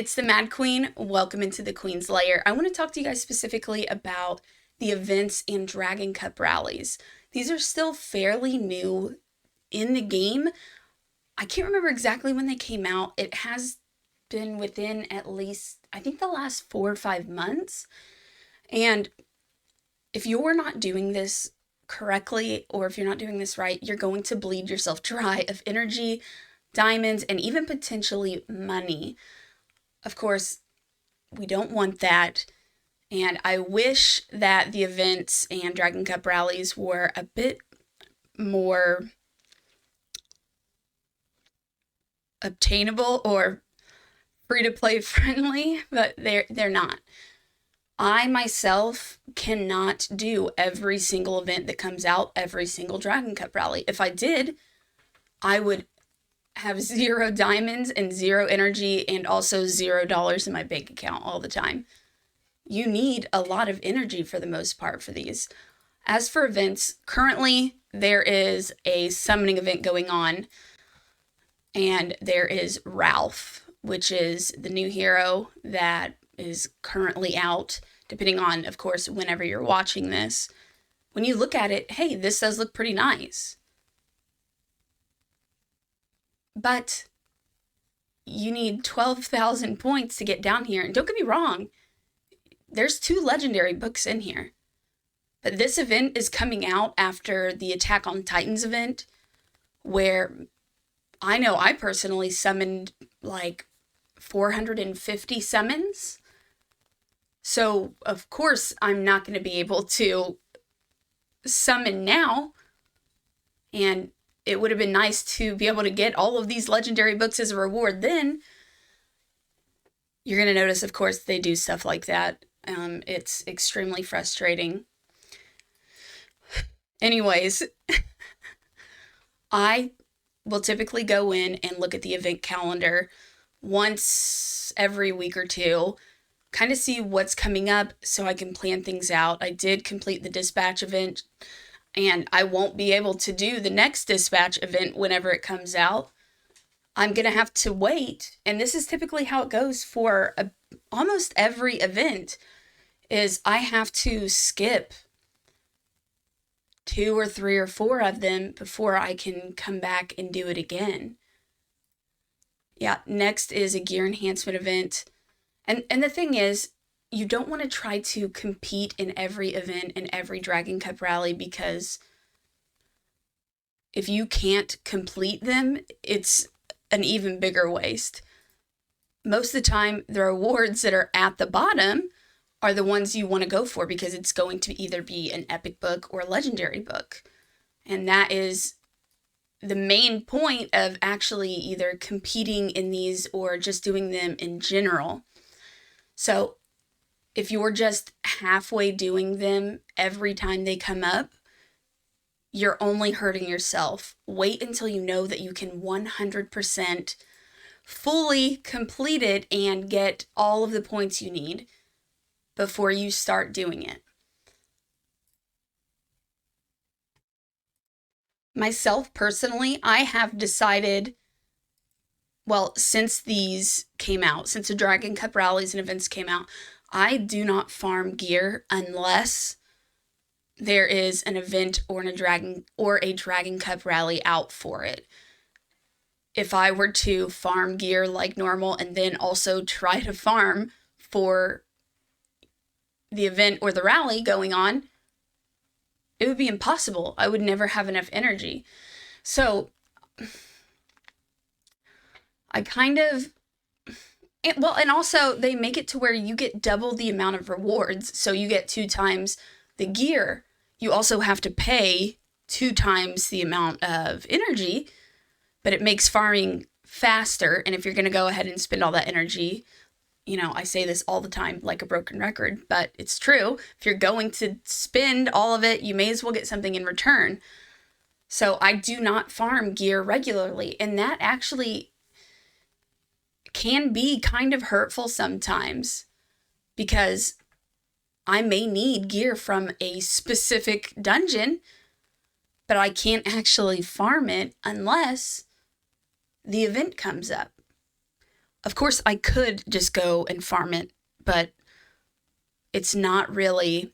it's the Mad Queen. Welcome into the Queen's Lair. I want to talk to you guys specifically about the events and Dragon Cup rallies. These are still fairly new in the game. I can't remember exactly when they came out. It has been within at least, I think, the last 4 or 5 months. And if you're not doing this correctly, or if you're not doing this right, you're going to bleed yourself dry of energy, diamonds, and even potentially money. Of course, we don't want that. And I wish that the events and Dragon Cup rallies were a bit more obtainable or free to play friendly, but they're not. I myself cannot do every single event that comes out, every single Dragon Cup rally. If I did, I would have 0 diamonds and 0 energy and also $0 in my bank account all the time. You need a lot of energy for the most part for these. As for events, currently there is a summoning event going on, and there is Ralph, which is the new hero that is currently out, depending on, of course, whenever you're watching this. When you look at it, hey, this does look pretty nice. But you need 12,000 points to get down here. And don't get me wrong, there's 2 legendary books in here. But this event is coming out after the Attack on Titans event, where I know I personally summoned like 450 summons. So, of course, I'm not going to be able to summon now. And it would have been nice to be able to get all of these legendary books as a reward then. You're going to notice, of course, they do stuff like that. It's extremely frustrating. Anyways, I will typically go in and look at the event calendar once every week or two, kind of see what's coming up so I can plan things out. I did complete the dispatch event, and I won't be able to do the next dispatch event whenever it comes out. I'm going to have to wait, and this is typically how it goes for almost every event, is I have to skip 2 or 3 or 4 of them before I can come back and do it again. Yeah, next is a gear enhancement event. And the thing is, you don't want to try to compete in every event in every Dragon Cup rally, because if you can't complete them, it's an even bigger waste. Most of the time, the rewards that are at the bottom are the ones you want to go for, because it's going to either be an epic book or a legendary book. And that is the main point of actually either competing in these or just doing them in general. So if you're just halfway doing them every time they come up, you're only hurting yourself. Wait until you know that you can 100% fully complete it and get all of the points you need before you start doing it. Myself personally, I have decided, well, since these came out, since the Dragon Cup rallies and events came out, I do not farm gear unless there is an event or a Dragon Cup rally out for it. If I were to farm gear like normal and then also try to farm for the event or the rally going on, it would be impossible. I would never have enough energy. So I kind of, and also they make it to where you get double the amount of rewards. So you get 2 times the gear. You also have to pay 2 times the amount of energy, but it makes farming faster. And if you're going to go ahead and spend all that energy, I say this all the time like a broken record, but it's true. If you're going to spend all of it, you may as well get something in return. So I do not farm gear regularly, and that actually can be kind of hurtful sometimes, because I may need gear from a specific dungeon, but I can't actually farm it unless the event comes up. Of course, I could just go and farm it, but it's not really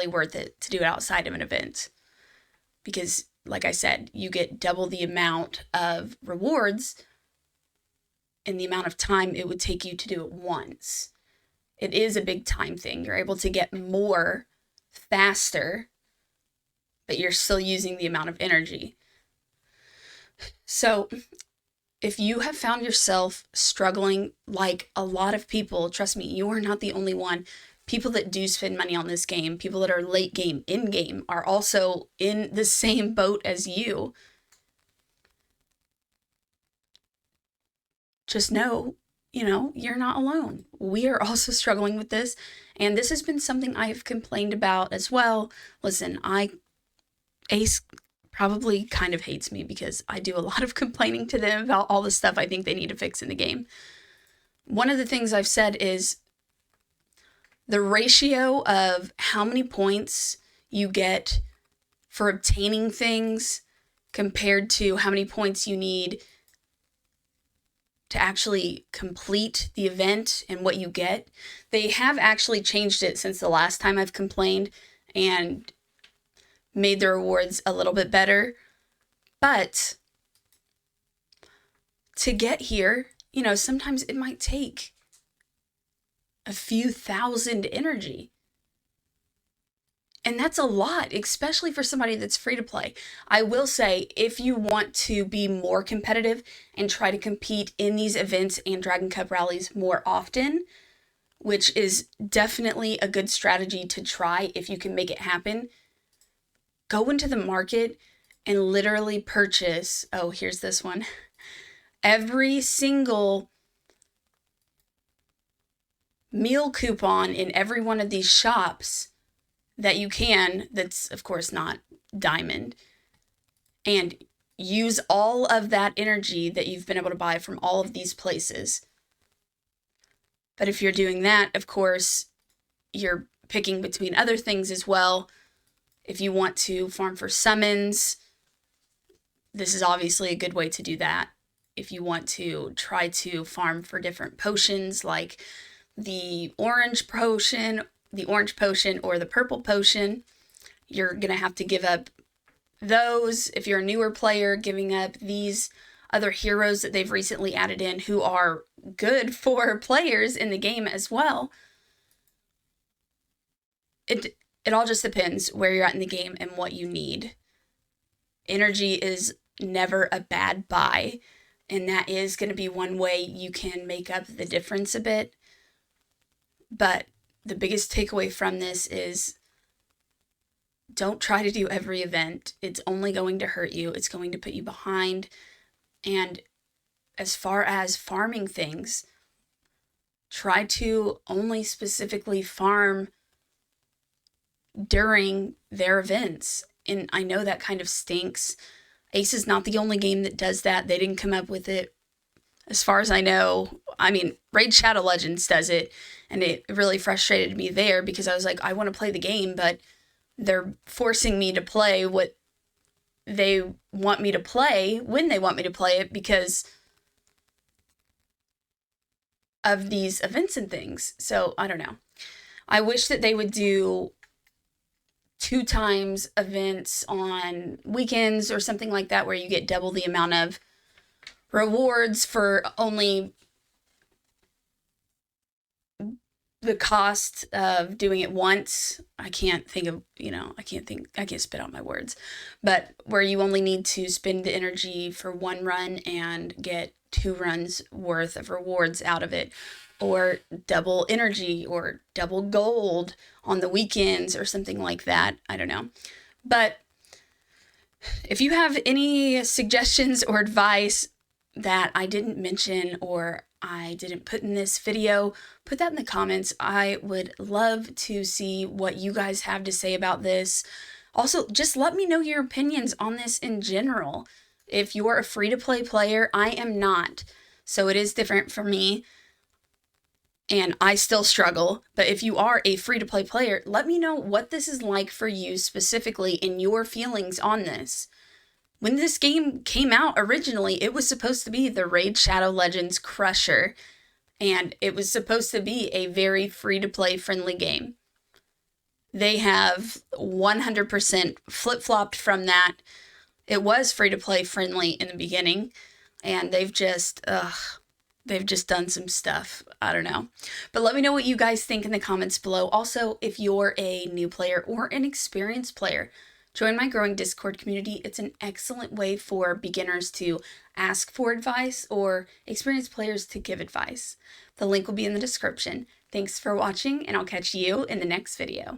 worth it to do it outside of an event because, like I said, you get double the amount of rewards in the amount of time it would take you to do it once. It is a big time thing. You're able to get more faster, but you're still using the amount of energy. So if you have found yourself struggling like a lot of people, trust me, you are not the only one. People that do spend money on this game, people that are late game, in game, are also in the same boat as you. Just know, you're not alone. We are also struggling with this. And this has been something I've complained about as well. Listen, Ace probably kind of hates me because I do a lot of complaining to them about all the stuff I think they need to fix in the game. One of the things I've said is the ratio of how many points you get for obtaining things compared to how many points you need to actually complete the event and what you get. They have actually changed it since the last time I've complained and made the rewards a little bit better. But to get here, sometimes it might take a few thousand energy. And that's a lot, especially for somebody that's free to play. I will say, if you want to be more competitive and try to compete in these events and Dragon Cup rallies more often, which is definitely a good strategy to try if you can make it happen, go into the market and literally purchase, here's this one, every single meal coupon in every one of these shops that you can, that's of course not diamond, and use all of that energy that you've been able to buy from all of these places. But if you're doing that, of course, you're picking between other things as well. If you want to farm for summons, this is obviously a good way to do that. If you want to try to farm for different potions like the orange potion or the purple potion, you're going to have to give up those. If you're a newer player, giving up these other heroes that they've recently added in who are good for players in the game as well. It all just depends where you're at in the game and what you need. Energy is never a bad buy, and that is going to be one way you can make up the difference a bit. But the biggest takeaway from this is don't try to do every event. It's only going to hurt you. It's going to put you behind. And as far as farming things, try to only specifically farm during their events. And I know that kind of stinks. Ace is not the only game that does that. They didn't come up with it, as far as I know. I mean, Raid Shadow Legends does it, and it really frustrated me there because I was like, I want to play the game, but they're forcing me to play what they want me to play when they want me to play it because of these events and things. So I don't know. I wish that they would do 2 times events on weekends or something like that where you get double the amount of rewards for only the cost of doing it once. I can't spit out my words, but where you only need to spend the energy for 1 run and get 2 runs worth of rewards out of it, or double energy or double gold on the weekends or something like that. I don't know. But if you have any suggestions or advice that I didn't mention or I didn't put in this video, put that in the comments. I would love to see what you guys have to say about this. Also, just let me know your opinions on this in general. If you're a free-to-play player, I am not. So it is different for me, and I still struggle. But if you are a free-to-play player, let me know what this is like for you specifically and your feelings on this. When this game came out originally, it was supposed to be the Raid Shadow Legends Crusher, and it was supposed to be a very free-to-play friendly game. They have 100% flip-flopped from that. It was free-to-play friendly in the beginning, and they've just done some stuff. I don't know. But let me know what you guys think in the comments below. Also, if you're a new player or an experienced player, join my growing Discord community. It's an excellent way for beginners to ask for advice or experienced players to give advice. The link will be in the description. Thanks for watching, and I'll catch you in the next video.